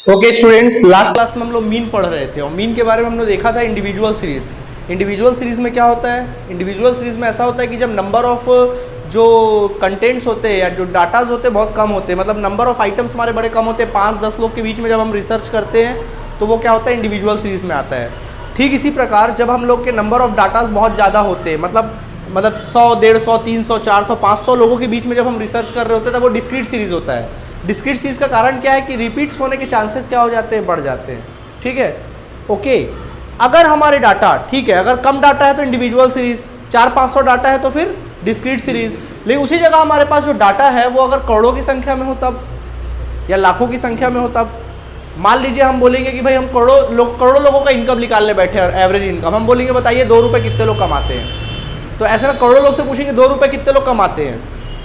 Okay students, last class में हम लोग मीन पढ़ रहे थे और मीन के बारे में हमने देखा था इंडिविजुअल सीरीज। इंडिविजुअल सीरीज में क्या होता है? इंडिविजुअल सीरीज में ऐसा होता है कि जब नंबर ऑफ जो कंटेंट्स होते हैं या जो डाटाज होते हैं बहुत कम होते हैं, मतलब नंबर ऑफ आइटम्स हमारे बड़े कम होते हैं, 5-10 लोग के बीच में जब हम रिसर्च करते हैं तो वो क्या होता है, इंडिविजुअल सीरीज में आता है। ठीक इसी प्रकार जब हम लोग के नंबर ऑफ डाटाज बहुत ज़्यादा होते हैं, मतलब 100, 150, 300, 400, 500 लोगों के बीच में जब हम रिसर्च कर रहे होते हैं तब वो डिस्क्रीट सीरीज होता है। डिस्क्रीट सीरीज का कारण क्या है कि रिपीट्स होने के चांसेस क्या हो जाते हैं, बढ़ जाते हैं। ठीक है, ओके। अगर हमारे डाटा, ठीक है, अगर कम डाटा है तो इंडिविजुअल सीरीज, 400-500 डाटा है तो फिर डिस्क्रीट सीरीज। लेकिन उसी जगह हमारे पास जो डाटा है वो अगर करोड़ों की संख्या में हो तब, या लाखों की संख्या में हो तब। मान लीजिए हम बोलेंगे कि भाई हम करोड़ों लोगों का इनकम निकालने बैठे हैं, एवरेज इनकम। हम बोलेंगे बताइए 2 रुपये कितने लोग कमाते हैं, तो ऐसे में करोड़ों लोग से पूछेंगे 2 रुपये कितने लोग कमाते हैं,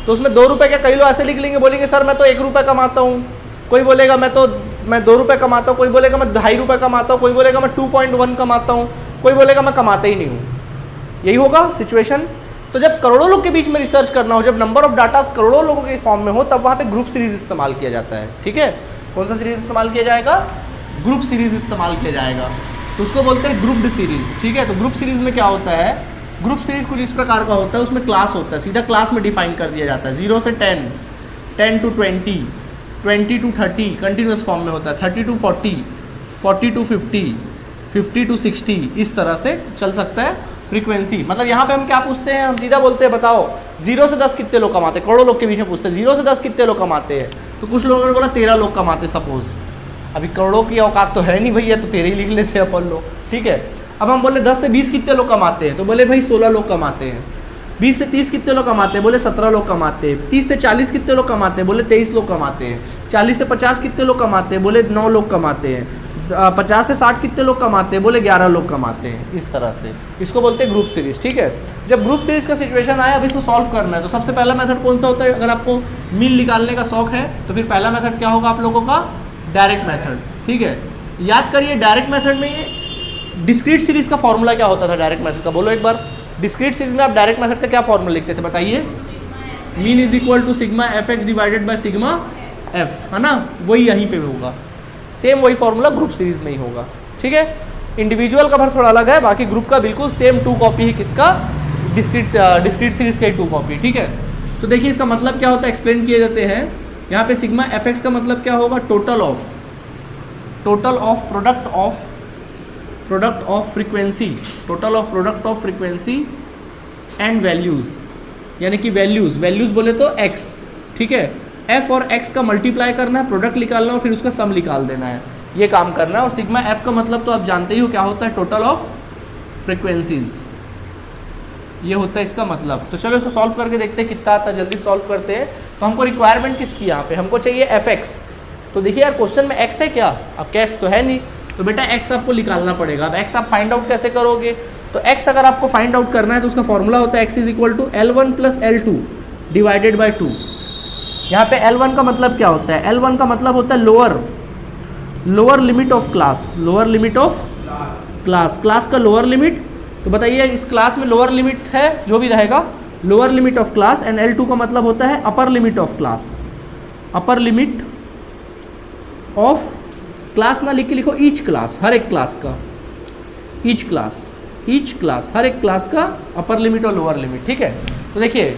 तो उसमें 2 रुपये क्या कई लोग ऐसे लिख लेंगे, बोलेंगे सर मैं तो 1 रुपये कमाता हूँ, कोई बोलेगा मैं 2 रुपये कमाता हूँ, कोई बोलेगा मैं 2.5 रुपये कमाता हूँ, कोई बोलेगा मैं 2.1 कमाता हूँ, कोई बोलेगा मैं कमाता ही नहीं हूँ। यही होगा सिचुएशन। तो जब करोड़ों लोग के बीच में रिसर्च करना हो, जब नंबर ऑफ डाटा करोड़ों लोगों के फॉर्म में हो, तब वहाँ पे ग्रुप सीरीज इस्तेमाल किया जाता है। ठीक है, कौन सा सीरीज इस्तेमाल किया जाएगा? ग्रुप सीरीज इस्तेमाल किया जाएगा, तो उसको बोलते हैं ग्रुप्ड सीरीज। ठीक है, तो ग्रुप सीरीज में क्या होता है, ग्रुप सीरीज कुछ इस प्रकार का होता है, उसमें क्लास होता है, सीधा क्लास में डिफाइन कर दिया जाता है। 0 से 10, 10 to 20, 20 to 30 कंटिन्यूस फॉर्म में होता है, 30 to 40, 40 to 50, 50 to 60, इस तरह से चल सकता है फ्रीक्वेंसी। मतलब यहाँ पे हम क्या पूछते हैं, हम सीधा बोलते हैं बताओ 0 से 10 कितने लोग कमाते हैं, करोड़ों लोग के बीच में पूछते हैं 0 से 10 कितने लोग कमाते हैं, तो कुछ लोगों ने बोला 13 लोग कमाते सपोज। अभी करोड़ों की औकात तो है नहीं भैया, तो 13 ही लिख ले से अपन लोग। ठीक है, अब हम बोले 10 से 20 कितने लोग कमाते हैं, तो बोले भाई 16 लोग कमाते हैं। 20 से 30 कितने लोग कमाते हैं, बोले 17 लोग कमाते हैं। 30 से 40 कितने लोग कमाते हैं, बोले 23 लोग कमाते हैं। 40 से 50 कितने लोग कमाते हैं, बोले 9 लोग कमाते हैं। 50 से 60 कितने लोग कमाते हैं, बोले 11 लोग कमाते हैं। इस तरह से इसको बोलते हैं ग्रुप सीरीज। ठीक है, जब ग्रुप सीरीज का सिचुएशन आया, अब इसको सॉल्व करना है, तो सबसे पहला मेथड कौन सा होता है? अगर आपको मीन निकालने का शौक है तो फिर पहला मेथड क्या होगा आप लोगों का? Direct method. ठीक है, याद करिए डायरेक्ट मेथड में डिस्क्रीट सीरीज का फॉर्मूला क्या होता था डायरेक्ट मेथड का, बोलो एक बार। डिस्क्रीट सीरीज में आप डायरेक्ट मेथड का क्या फॉर्मूला लिखते थे बताइए? Mean is equal to sigma f x divided by sigma f, है ना? वही यहीं पे भी होगा, सेम वही फॉर्मूला ग्रुप सीरीज में ही होगा। ठीक है, इंडिविजुअल का भर थोड़ा अलग है, बाकी ग्रुप का बिल्कुल सेम 2 कॉपी है। किसका? डिस्क्रीट सीरीज का ही 2 कॉपी। ठीक है, तो देखिए इसका मतलब क्या होता है, एक्सप्लेन किए जाते हैं। यहाँ पे सिग्मा एफ एक्स का मतलब क्या होगा? Total of product of frequency, total of product of frequency and values, यानी कि वैल्यूज़ बोले तो x। ठीक है, f और x का मल्टीप्लाई करना है, प्रोडक्ट निकालना है, फिर उसका सम निकाल देना है, ये काम करना है। और सिग्मा f का मतलब तो आप जानते ही हो क्या होता है, टोटल ऑफ फ्रीक्वेंसीज, ये होता है इसका मतलब। तो चलो इसको सॉल्व करके देखते हैं कितना आता है, जल्दी सॉल्व करते हैं। तो हमको रिक्वायरमेंट किसकी यहाँ पे, हमको चाहिए fx। तो देखिए यार क्वेश्चन में x है क्या, अब x तो है नहीं, तो बेटा x आपको निकालना पड़ेगा। अब x आप फाइंड आउट कैसे करोगे? तो x अगर आपको फाइंड आउट करना है तो उसका फॉर्मूला होता है x is equal to L1 plus L2 divided by 2। यहाँ पे L1 का मतलब क्या होता है? L1 का मतलब होता है lower limit of class, lower limit of class का लोअर लिमिट। तो बताइए इस क्लास में लोअर लिमिट है, जो भी रहेगा lower limit of class. And L2 का मतलब होता है upper limit of class, upper limit of class ना लिख के लिखो ईच क्लास, हर एक क्लास का, ईच क्लास हर एक क्लास का अपर लिमिट और लोअर लिमिट। ठीक है, तो देखिए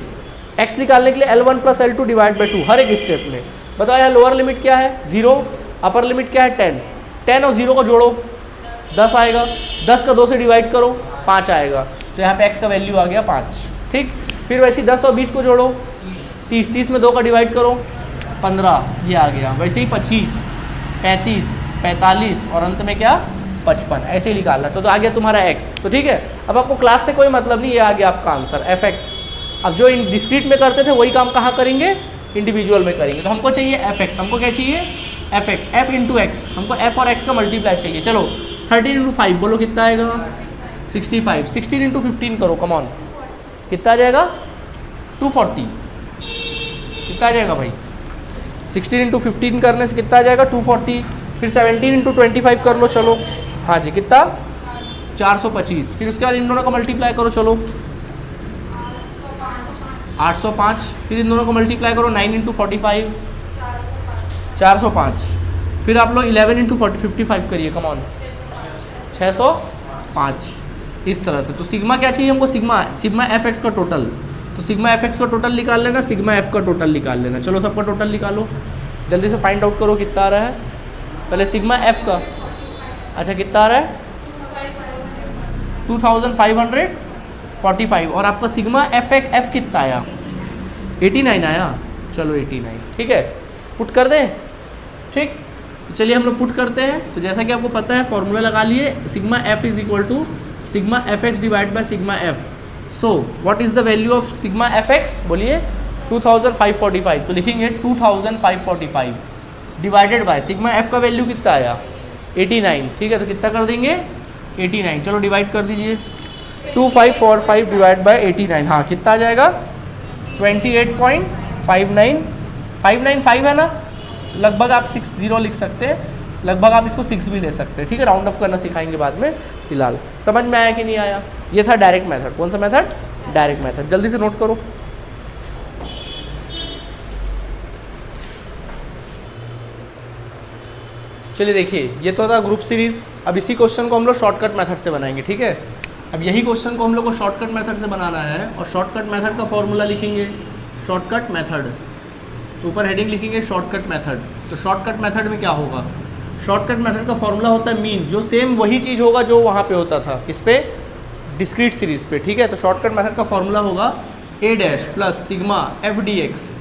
x निकालने के लिए L1 plus L2 divide by 2 हर एक स्टेप में। बताओ यहाँ लोअर लिमिट क्या है? 0, अपर लिमिट क्या है? 10 और 0 को जोड़ो 10 आएगा, 10 का 2 से डिवाइड करो 5 आएगा, तो यहाँ पे x का वैल्यू आ गया 5। ठीक, फिर वैसे ही 10 और 20 को जोड़ो 30, 30 में 2 का डिवाइड करो 15, ये आ गया। वैसे ही 25, 35, 45 और अंत में क्या? 55, ऐसे ही निकालना। तो आ गया तुम्हारा x। तो ठीक है, अब आपको क्लास से कोई मतलब नहीं, ये आ गया आपका आंसर fx। अब जो इन डिस्क्रीट में करते थे वही काम कहाँ करेंगे? इंडिविजुअल में करेंगे। तो हमको चाहिए fx, हमको क्या चाहिए? fx, f इंटू एक्स, हमको f और x का मल्टीप्लाई चाहिए। चलो 13 इंटू 5 बोलो कितना आएगा? 65। 16 इंटू 15 करो, कम ऑन, कितना आ जाएगा? 240। कितना आ जाएगा भाई? 16 इंटू 15 करने से कितना आ जाएगा? 240। फिर 17 इंटू 25 कर लो, चलो हाँ जी, कितना? 425। फिर उसके बाद इन दोनों का मल्टीप्लाई करो, चलो 805। फिर इन दोनों को मल्टीप्लाई करो 9 इंटू 45, 405। फिर आप लोग 11 इंटू 55 करिए, कम ऑन, 605 इस तरह से। तो सिग्मा क्या चाहिए हमको, सिग्मा एफ एक्स का टोटल। तो सिग्मा एफ एक्स का टोटल निकाल लेना, सिग्मा एफ का टोटल निकाल लेना। चलो सबका टोटल निकालो, जल्दी से फाइंड आउट करो कितना आ रहा है। पहले सिग्मा एफ का, अच्छा कितना आ रहा है 2545, और आपका सिग्मा एफ कितना आया 89 आया। चलो 89, ठीक है, पुट कर दें, ठीक। तो चलिए हम लोग पुट करते हैं। तो जैसा कि आपको पता है फॉर्मूला लगा लिए, sigma f is equal to sigma f x divide by sigma F. So what is the value of sigma f x, बोलिए 2545। तो लिखेंगे 2545 डिवाइडेड बाय सिग्मा एफ का वैल्यू कितना आया 89, ठीक है। तो कितना कर देंगे 89, चलो डिवाइड कर दीजिए 2545 डिवाइड बाय 89, हाँ कितना आ जाएगा 28.595 है ना, लगभग आप 60 लिख सकते हैं, लगभग आप इसको 6 भी ले सकते हैं, ठीक है। राउंड ऑफ करना सिखाएंगे बाद में, फिलहाल समझ में आया कि नहीं आया। ये था डायरेक्ट मेथड। कौन सा मेथड, डायरेक्ट मेथड, जल्दी से नोट करो। चलिए देखिए, ये तो था ग्रुप सीरीज। अब इसी क्वेश्चन को हम लोग शॉर्टकट मेथड से बनाएंगे, ठीक है। अब यही क्वेश्चन को हम लोग को शॉर्टकट मेथड से बनाना है, और शॉर्टकट मेथड का फॉर्मूला लिखेंगे शॉर्टकट मेथड। तो ऊपर हेडिंग लिखेंगे शॉर्टकट मेथड। तो शॉर्टकट मेथड में क्या होगा, शॉर्टकट मेथड का फॉर्मूला होता है मीन, जो सेम वही चीज़ होगा जो वहाँ पे होता था, इस पे डिस्क्रीट सीरीज पे, ठीक है। तो शॉर्टकट मेथड का फॉर्मूला होगा A dash plus sigma F D X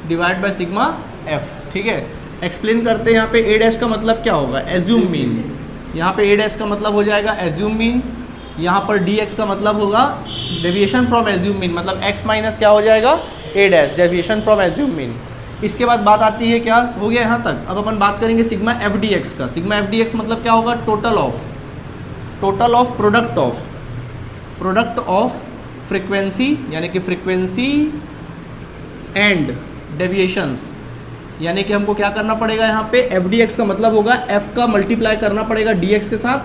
divide by sigma F, ठीक है। एक्सप्लेन करते हैं, यहाँ पे ए डैश का मतलब क्या होगा, एज्यूम मीन। यहाँ पे ए डैश का मतलब हो जाएगा एज्यूम मीन, यहाँ पर डी एक्स का मतलब होगा डेविएशन फ्रॉम एज्यूम मीन, मतलब एक्स माइनस क्या हो जाएगा A dash, deviation from assume mean. इसके बाद बात आती है, क्या हो गया यहाँ तक। अब अपन बात करेंगे सिग्मा एफ डी एक्स का। सिग्मा एफ डी एक्स मतलब क्या होगा, total of product of frequency, यानी कि फ्रीक्वेंसी एंड डेविएशंस, यानी कि हमको क्या करना पड़ेगा यहाँ पे, एफ डी एक्स का मतलब होगा एफ का मल्टीप्लाई करना पड़ेगा डी एक्स के साथ,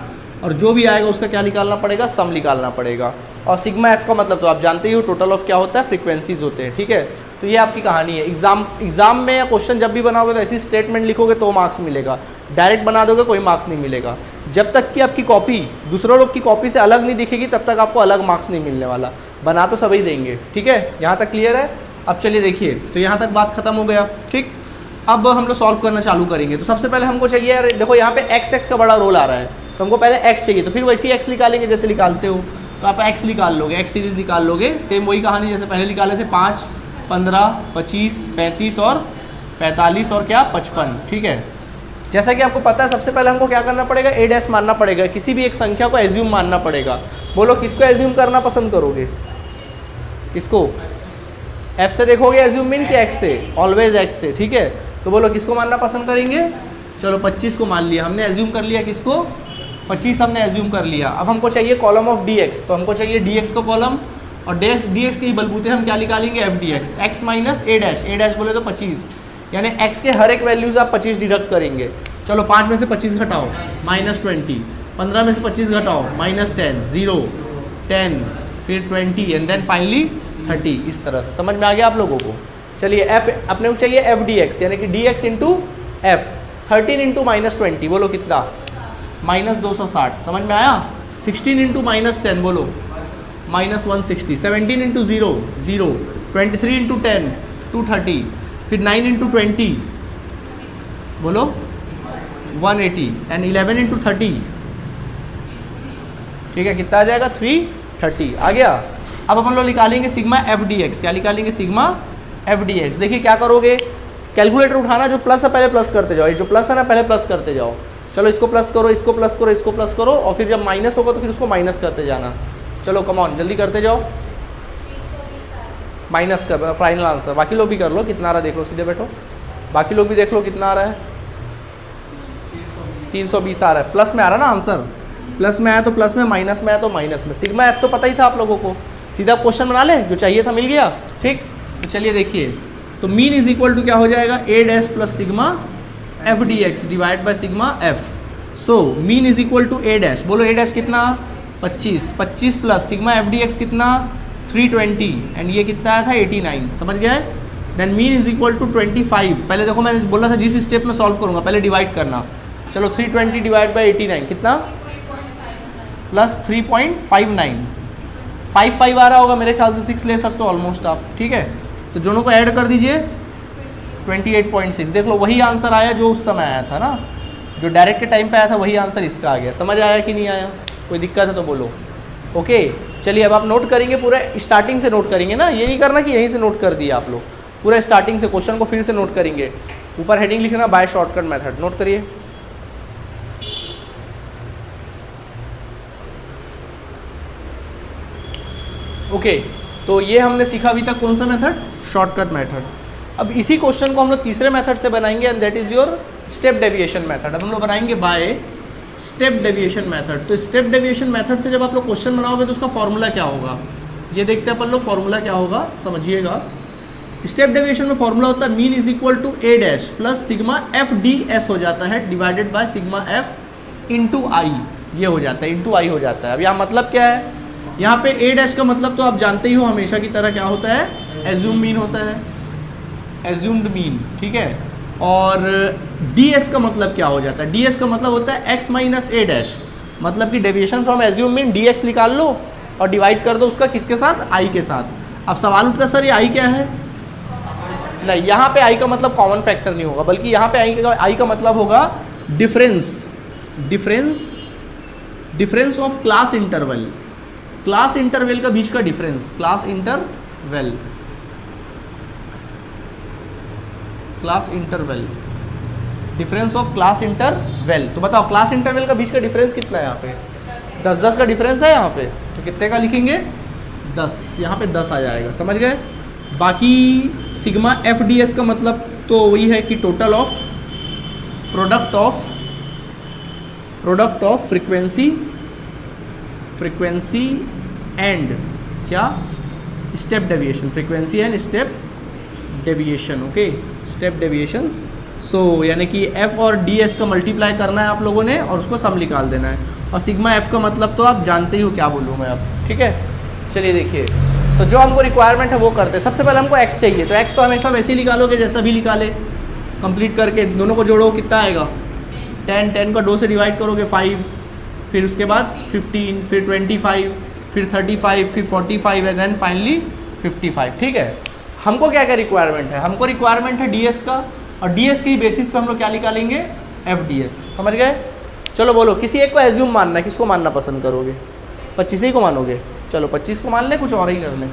और जो भी आएगा उसका क्या निकालना पड़ेगा, सम निकालना पड़ेगा। और सिग्मा एफ का मतलब तो आप जानते ही हो, टोटल ऑफ क्या होता है, फ्रीक्वेंसीज होते हैं, ठीक है। तो ये आपकी कहानी है। एग्जाम में या क्वेश्चन जब भी बनाओगे तो ऐसी स्टेटमेंट लिखोगे तो मार्क्स मिलेगा, डायरेक्ट बना दोगे कोई मार्क्स नहीं मिलेगा। जब तक कि आपकी कॉपी दूसरों लोग की कॉपी से अलग नहीं दिखेगी तब तक आपको अलग मार्क्स नहीं मिलने वाला। बना तो सभी देंगे, ठीक है। यहाँ तक क्लियर है। अब चलिए देखिए, तो यहाँ तक बात खत्म हो गया, ठीक। अब हम लोग सॉल्व करना चालू करेंगे। तो सबसे पहले हमको चाहिए, यार देखो यहाँ पे एक्स का बड़ा रोल आ रहा है, तो हमको पहले एक्स चाहिए, तो फिर वैसे ही एक्स निकालेंगे जैसे निकालते हो। तो आप एक्स निकाल लोगे, एक्स सीरीज निकाल लोगे, सेम वही कहानी जैसे पहले निकाले थे, 5, 15, 25, 35 और 45 और क्या 55, ठीक है। जैसा कि आपको पता है, सबसे पहले हमको क्या करना पड़ेगा, ए डैश मानना पड़ेगा, किसी भी एक संख्या को एज्यूम मानना पड़ेगा। बोलो किसको एज्यूम करना पसंद करोगे, किसको, एफ से देखोगे एज्यूम मीन कि एक्स से, ऑलवेज एक्स से, ठीक है। तो बोलो किसको मानना पसंद करेंगे, चलो 25 को मान लिया हमने, एज्यूम कर लिया किसको, 25 हमने एज्यूम कर लिया। अब हमको चाहिए कॉलम ऑफ डी एक्स, तो हमको चाहिए डी एक्स का कॉलम, और डी एक्स के ही बलबूते हम क्या निकालेंगे, F D X, X minus A dash बोले तो 25, यानी एक्स के हर एक वैल्यूज आप 25 डिडक्ट करेंगे। चलो 5 में से 25 घटाओ -20, 15 में से 25 घटाओ -10, 0, 10, फिर 20 एंड देन फाइनली 30। इस तरह से समझ में आ गया आप लोगों को। चलिए एफ अपने को चाहिए एफ डी एक्स, यानी कि D x into F, 13 into -20 बोलो कितना, -260, समझ में आया। 16 इंटू -10 बोलो -160, 17 इंटू 0, 0, 23 इंटू 10, 230, फिर 9 इंटू 20 बोलो 180, एंड 11 इंटू 30, ठीक है, कितना आ जाएगा 330, आ गया। अब अपन लोग निकालेंगे सिग्मा एफ डी एक्स, क्या निकालेंगे, सिग्मा एफ डी एक्स। देखिए क्या करोगे, कैलकुलेटर उठाना, जो प्लस है पहले प्लस करते जाओ, ये जो प्लस है ना पहले प्लस करते जाओ। चलो इसको प्लस करो, इसको प्लस करो, इसको प्लस करो, और फिर जब माइनस होगा तो फिर उसको माइनस करते जाना। चलो कम ऑन जल्दी करते जाओ, माइनस कर फाइनल आंसर। बाकी लोग भी कर लो, कितना आ रहा है देख लो, सीधे बैठो, बाकी लोग भी देख लो कितना आ रहा है, 320 आ रहा है। प्लस में आ रहा है ना आंसर, प्लस में आया तो प्लस में, माइनस में आया तो माइनस में। सिग्मा एफ तो पता ही था आप लोगों को, सीधा क्वेश्चन बना ले, जो चाहिए था मिल गया, ठीक। तो चलिए देखिए, तो मीन इज इक्वल टू क्या हो जाएगा, A dash plus sigma F D X divide by sigma F. So mean is equal to A dash, बोलो ए डैश कितना 25, 25 plus sigma F D X कितना 320, एंड ये कितना आया था 89, समझ गए। Then mean is equal to 25। पहले देखो मैंने बोला था जिस स्टेप में सॉल्व करूँगा पहले डिवाइड करना। चलो 320 डिवाइड बाई 89 कितना, प्लस 3.59, 55 आ रहा होगा मेरे ख्याल से, 6 ले सकते हो ऑलमोस्ट आप, ठीक है। तो दोनों को ऐड कर दीजिए, 28.6। देख लो वही आंसर आया जो उस समय आया था ना, जो डायरेक्ट के टाइम पे आया था वही आंसर इसका आ गया। समझ आया कि नहीं आया, कोई दिक्कत है तो बोलो। ओके चलिए अब आप नोट करेंगे, पूरा स्टार्टिंग से नोट करेंगे ना, ये नहीं करना कि यहीं से नोट कर दिया आप लोग, पूरा स्टार्टिंग से क्वेश्चन को फिर से नोट करेंगे। ऊपर हेडिंग लिखना बाय शॉर्टकट मेथड, नोट करिए। ओके तो ये हमने सीखा अभी तक कौन सा मेथड, शॉर्टकट मेथड। अब इसी क्वेश्चन को हम लोग तीसरे मेथड से बनाएंगे and that is your step deviation method. अब हम लोग बनाएंगे बाय स्टेप डेविएशन मेथड। तो स्टेप डेविएशन मेथड से जब आप लोग क्वेश्चन बनाओगे तो उसका फॉर्मूला क्या होगा, ये देखते हैं अपन लोग फॉर्मूला क्या होगा, समझिएगा। स्टेप डेविएशन में फॉर्मूला होता है mean is equal to A dash plus sigma F D S हो जाता है divided by sigma F into I, ये हो जाता है, इंटू आई हो जाता है। अब यहाँ मतलब क्या है, यहाँ पे ए डैश का मतलब तो आप जानते ही हो हमेशा की तरह क्या होता है, एज्यूम मीन होता है, एज्यूम्ड मीन, ठीक है। और डी एस का मतलब क्या हो जाता है, डी एस का मतलब होता है एक्स माइनस ए डैश, मतलब कि deviation from assume mean D x निकाल लो और डिवाइड कर दो उसका किसके साथ, आई के साथ। अब सवाल उठता सर ये आई क्या है, नहीं यहाँ पे आई का मतलब कॉमन फैक्टर नहीं होगा, बल्कि यहाँ पे आई का मतलब होगा difference, difference, difference of class interval, class interval का बीच का difference, class interval, class interval, difference of class interval. तो बताओ क्लास इंटरवल का बीच का डिफरेंस कितना है, यहाँ पे 10-10 का डिफरेंस है यहाँ पे, तो कितने का लिखेंगे 10, यहाँ पे 10 आ जाएगा, समझ गए। बाकी सिग्मा एफ डी एस का मतलब तो वही है कि total of product of frequency, frequency and क्या, step deviation, frequency and step deviation, okay, step deviations. So यानी कि एफ और डी एस का मल्टीप्लाई करना है आप लोगों ने और उसको सम निकाल देना है। और सिग्मा एफ का मतलब तो आप जानते ही हो क्या बोलूँ मैं अब, ठीक है। चलिए देखिए, तो जो हमको रिक्वायरमेंट है वो करते हैं। सबसे पहले हमको एक्स चाहिए, तो एक्स तो हमेशा वैसे ही निकालोगे जैसा भी निकाले, कंप्लीट करके दोनों को जोड़ो कितना आएगा 10, 10 का 2 से डिवाइड करोगे 5, फिर उसके बाद 15, फिर 25, फिर 35, फिर 45 एंड देन फाइनली 55, ठीक है। हमको क्या क्या रिक्वायरमेंट है, हमको रिक्वायरमेंट है डीएस का, और डीएस की बेसिस पे हम लोग क्या निकालेंगे, एफडीएस, समझ गए। चलो बोलो किसी एक को एज्यूम मानना है, किसको मानना पसंद करोगे, 25 ही को मानोगे, चलो 25 को मान ले, कुछ और ही कर लें,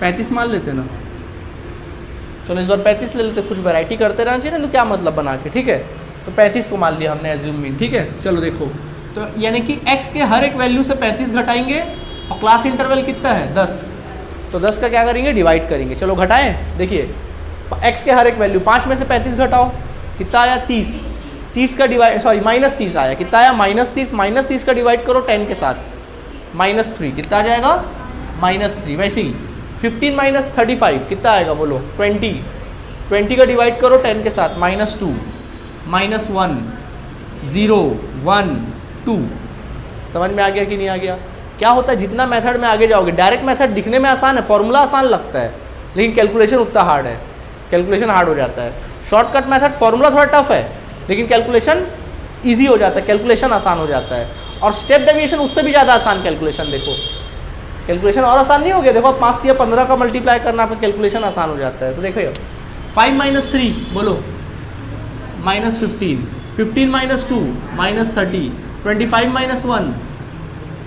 35 मान लेते ना, चलो इस बार 35 ले लेते, कुछ वैरायटी करते रहना चाहिए ना, तो क्या मतलब बना के, ठीक है। तो 35 को मान लिया हमने एज्यूम मीन, ठीक है। चलो देखो, तो यानी कि x के हर एक वैल्यू से 35 घटाएंगे और क्लास इंटरवल कितना है 10, तो 10 का क्या करेंगे, डिवाइड करेंगे। चलो घटाएं, देखिए x के हर एक वैल्यू 5 में से 35 घटाओ, कितना आया 30, 30 का डिवाइड, सॉरी -30 आया, कितना आया -30, -30 का डिवाइड करो 10 के साथ, -3 कितना आ जाएगा -3। वैसे ही 15 - 35 कितना आएगा बोलो 20, 20 का डिवाइड करो 10 के साथ, -2, -1, 0, 1, 2। समझ में आ गया कि नहीं आ गया। क्या होता है, जितना मेथड में आगे जाओगे, डायरेक्ट मेथड दिखने में आसान है, फॉर्मूला आसान लगता है, लेकिन कैलकुलेशन उतना हार्ड है, कैलकुलेशन हार्ड हो जाता है। शॉर्टकट मेथड फॉर्मूला थोड़ा टफ है, लेकिन कैलकुलेशन ईजी हो जाता है, कैलकुलेशन आसान हो जाता है। और स्टेप डेविएशन उससे भी ज़्यादा आसान कैलकुलेशन, देखो कैलकुलेशन और आसान नहीं हो गया, देखो 5 या 15 का मल्टीप्लाई करना, आपका कैलकुलेशन आसान हो जाता है। तो देखो 5 - 3 बोलो -15, 15 - 2 -30, 25 - 1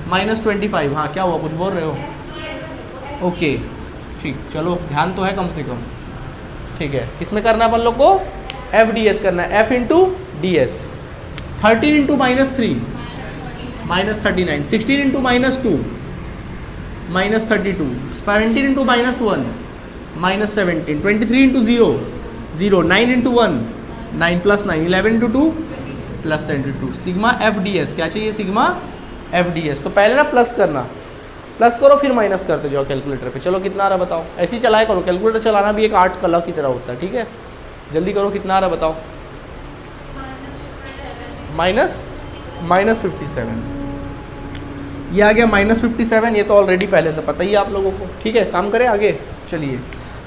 -25। हाँ क्या हुआ, कुछ बोल रहे हो, ओके ठीक, चलो ध्यान तो है कम से कम, ठीक है। इसमें करना अपन लोग को एफ डी एस करना है, F into D S. 13 into -3 -39, 16 into -2 -32, 17 into -1 -17, 23 into 0 0, 9 into 1 9 + 9, 11 into 2 + 22। Sigma F D S क्या चाहिए, सिग्मा एफ डी एस। तो पहले ना प्लस करना, प्लस करो फिर माइनस करते जाओ कैलकुलेटर पे। चलो कितना आ रहा बताओ, ऐसे ही चलाया करो, कैलकुलेटर चलाना भी एक आर्ट कला की तरह होता है, ठीक है। जल्दी करो कितना आ रहा बताओ, -57, ये आ गया -57। ये तो ऑलरेडी पहले से पता ही है आप लोगों को, ठीक है। काम करें आगे, चलिए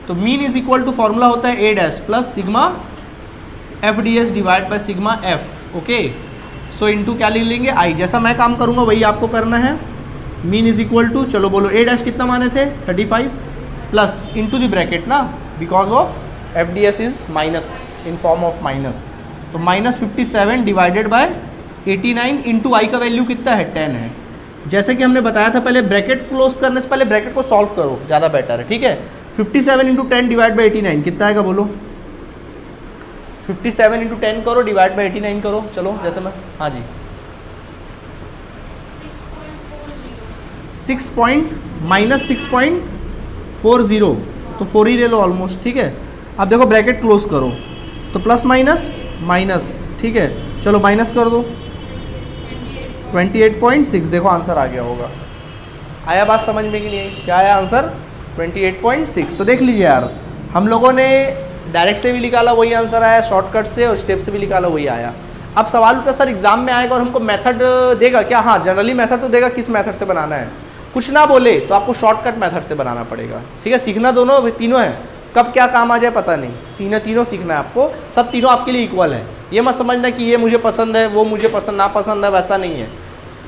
तो mean is equal to formula होता है A dash plus sigma F D S divide by sigma F. Okay, so into क्या लिख लेंगे आई, जैसा मैं काम करूँगा वही आपको करना है। मीन इज इक्वल टू, चलो बोलो ए डैश कितना माने थे 35 प्लस इनटू द ब्रैकेट ना, because of F D S is minus in form of minus, तो माइनस 57 डिवाइडेड बाय 89 इंटू आई का वैल्यू कितना है 10 है। जैसे कि हमने बताया था पहले ब्रैकेट क्लोज करने से पहले ब्रैकेट को सॉल्व करो, ज़्यादा बेटर है। ठीक है, 57 इंटू 10 डिवाइड बाई 89 कितना आएगा बोलो, 57 इंटू 10 करो डिवाइड बाई 89 करो। चलो जैसे मैं, हाँ जी 6.40, तो 4 ही ले लो ऑलमोस्ट। ठीक है, अब देखो ब्रैकेट क्लोज करो तो प्लस माइनस माइनस, ठीक है चलो माइनस कर दो 28.6, देखो आंसर आ गया होगा। आया बात समझ में कि नहीं? क्या आया आंसर 28.6। तो देख लीजिए यार, हम लोगों ने डायरेक्ट से भी निकाला वही आंसर आया, शॉर्टकट से और स्टेप से भी निकाला वही आया। अब सवाल तो सर एग्जाम में आएगा और हमको मेथड देगा क्या? हाँ, जनरली मेथड तो देगा किस मेथड से बनाना है। कुछ ना बोले तो आपको शॉर्टकट मेथड से बनाना पड़ेगा। ठीक है, सीखना दोनों तीनों है, कब क्या काम आ जाए पता नहीं, तीनों सीखना है आपको, सब तीनों आपके लिए इक्वल है। ये मत समझना कि ये मुझे पसंद है वो मुझे पसंद ना पसंद है, वैसा नहीं है।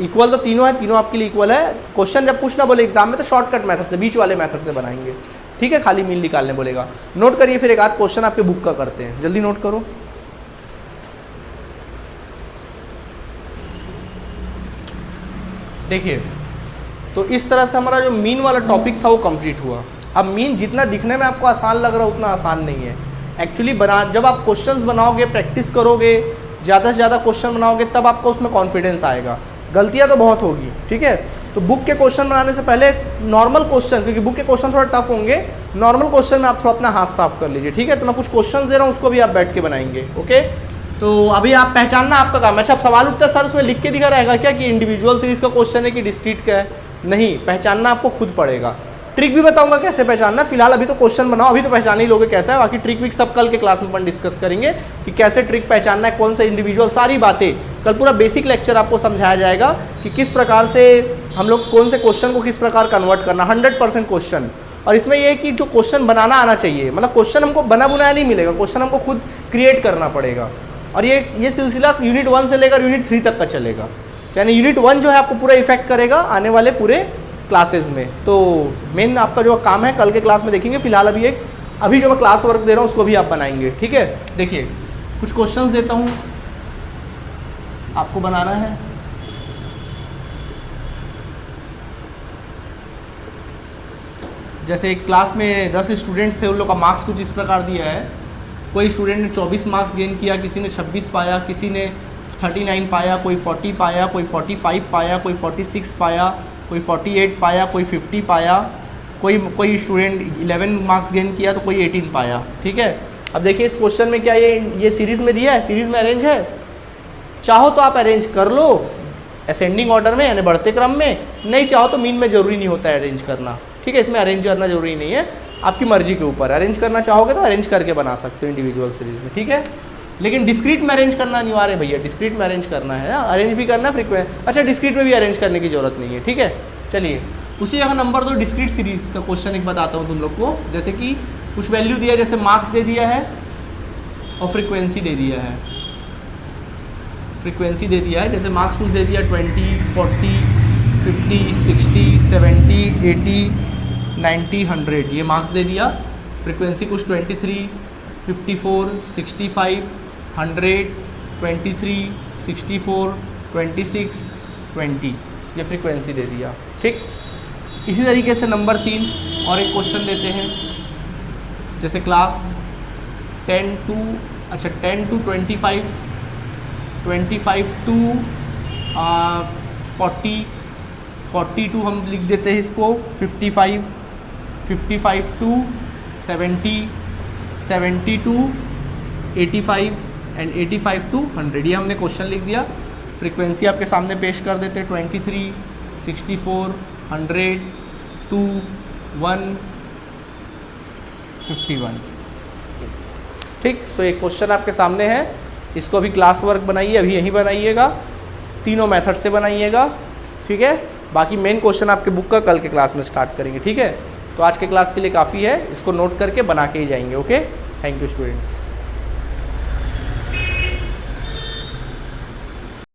इक्वल तो तीनों है, तीनों आपके लिए इक्वल है। क्वेश्चन जब पूछना बोले एग्जाम में तो शॉर्टकट मेथड से, बीच वाले मेथड से बनाएंगे। ठीक है, खाली मीन निकालने बोलेगा। नोट करिए, फिर एक आध क्वेश्चन आपके बुक का करते हैं, जल्दी नोट करो। देखिए, तो इस तरह से हमारा जो मीन वाला टॉपिक था वो कंप्लीट हुआ। अब मीन जितना दिखने में आपको आसान लग रहा है उतना आसान नहीं है एक्चुअली। जब आप क्वेश्चंस बनाओगे, प्रैक्टिस करोगे, ज़्यादा से ज़्यादा क्वेश्चन बनाओगे, तब आपको उसमें कॉन्फिडेंस आएगा। गलतियाँ तो बहुत होगी, ठीक है। तो बुक के क्वेश्चन बनाने से पहले नॉर्मल क्वेश्चन, क्योंकि बुक के क्वेश्चन थोड़ा टफ होंगे, नॉर्मल क्वेश्चन में आप थोड़ा अपना हाथ साफ कर लीजिए, ठीक है। तो मैं कुछ क्वेश्चन दे रहा हूँ, उसको भी आप बैठ के बनाएंगे, ओके। तो अभी आप पहचानना आपका काम है। अच्छा, अब सवाल उठता है सर उसमें लिख के दिखा रहेगा क्या कि इंडिविजुअल सीरीज का क्वेश्चन है कि डिस्क्रीट का है? नहीं, पहचानना आपको खुद पड़ेगा। ट्रिक भी बताऊंगा कैसे पहचानना, फिलहाल अभी तो क्वेश्चन बनाओ, अभी तो पहचान ही लोगे कैसा है। बाकी ट्रिक विक सब कल के क्लास में अपन डिस्कस करेंगे कि कैसे ट्रिक पहचानना है, कौन सा इंडिविजुअल, सारी बातें कल पूरा बेसिक लेक्चर आपको समझाया जाएगा कि किस प्रकार से हम लोग कौन से क्वेश्चन को किस प्रकार कन्वर्ट करना, 100% क्वेश्चन। और इसमें यह है कि जो क्वेश्चन बनाना आना चाहिए, मतलब क्वेश्चन हमको बना बुनाया नहीं मिलेगा, क्वेश्चन हमको खुद क्रिएट करना पड़ेगा। और ये सिलसिला यूनिट 1 से लेकर यूनिट 3 तक का चलेगा, यानी यूनिट 1 जो है आपको पूरा इफेक्ट करेगा आने वाले पूरे क्लासेस में। तो मेन आपका जो काम है कल के क्लास में देखेंगे। फिलहाल अभी जो मैं क्लास वर्क दे रहा हूँ उसको भी आप बनाएंगे, ठीक है। देखिए, कुछ क्वेश्चंस देता हूँ, आपको बनाना है। जैसे एक क्लास में 10 स्टूडेंट्स थे, उन लोग का मार्क्स कुछ इस प्रकार दिया है। कोई स्टूडेंट ने 24 मार्क्स गेन किया, किसी ने 26 पाया, किसी ने 39 पाया, कोई 40 पाया, कोई 45 पाया, कोई 46 पाया, कोई 48 पाया, कोई 50 पाया, कोई स्टूडेंट 11 मार्क्स गेन किया तो कोई 18 पाया, ठीक है। अब देखिए इस क्वेश्चन में क्या ये सीरीज़ में दिया है, सीरीज़ में अरेंज है। चाहो तो आप अरेंज कर लो असेंडिंग ऑर्डर में, यानी बढ़ते क्रम में। नहीं चाहो तो मीन में ज़रूरी नहीं होता है अरेंज करना, ठीक है। इसमें अरेंज करना ज़रूरी नहीं है, आपकी मर्जी के ऊपर। अरेंज करना चाहोगे तो अरेंज करके बना सकते हो इंडिविजुअल सीरीज़ में, ठीक है। लेकिन डिस्क्रीट में अरेंज करना अनिवार्य है भैया, डिस्क्रीट में अरेंज करना है ना, अरेंज भी करना फ्रीक्वेंट। अच्छा, डिस्क्रीट में भी अरेंज करने की जरूरत नहीं है, ठीक है। चलिए, उसी जगह नंबर 2 डिस्क्रीट सीरीज़ का क्वेश्चन एक बताता हूँ तुम लोग को। जैसे कि कुछ वैल्यू दिया, जैसे मार्क्स दे दिया है और फ्रीक्वेंसी दे दिया है। फ्रीक्वेंसी दे दिया है, जैसे मार्क्स कुछ दे दिया 20, 40, 50, 60, 70, 80, 90, 100, ये मार्क्स दे दिया। फ्रीक्वेंसी कुछ 23, 54, 65, 100, 23, 64, 26, 20, ये फ्रीक्वेंसी दे दिया, ठीक। इसी तरीके से नंबर 3 और एक क्वेश्चन देते हैं। जैसे क्लास 10 to 25, 25 to 40, 40 to हम लिख देते हैं इसको 55, 55 to 70, 70 to 85 एंड 85 to 100, ये हमने क्वेश्चन लिख दिया। फ्रीक्वेंसी आपके सामने पेश कर देते हैं 23, 64, 100, 2, 1, 51, ठीक। सो एक क्वेश्चन आपके सामने है, इसको अभी क्लास वर्क बनाइए, अभी यहीं बनाइएगा, तीनों मेथड से बनाइएगा, ठीक है। बाकी मेन क्वेश्चन आपके बुक का कल के क्लास में स्टार्ट करेंगे, ठीक है। तो आज के क्लास के लिए काफ़ी है, इसको नोट करके बना के ही जाएंगे। Okay, thank you students.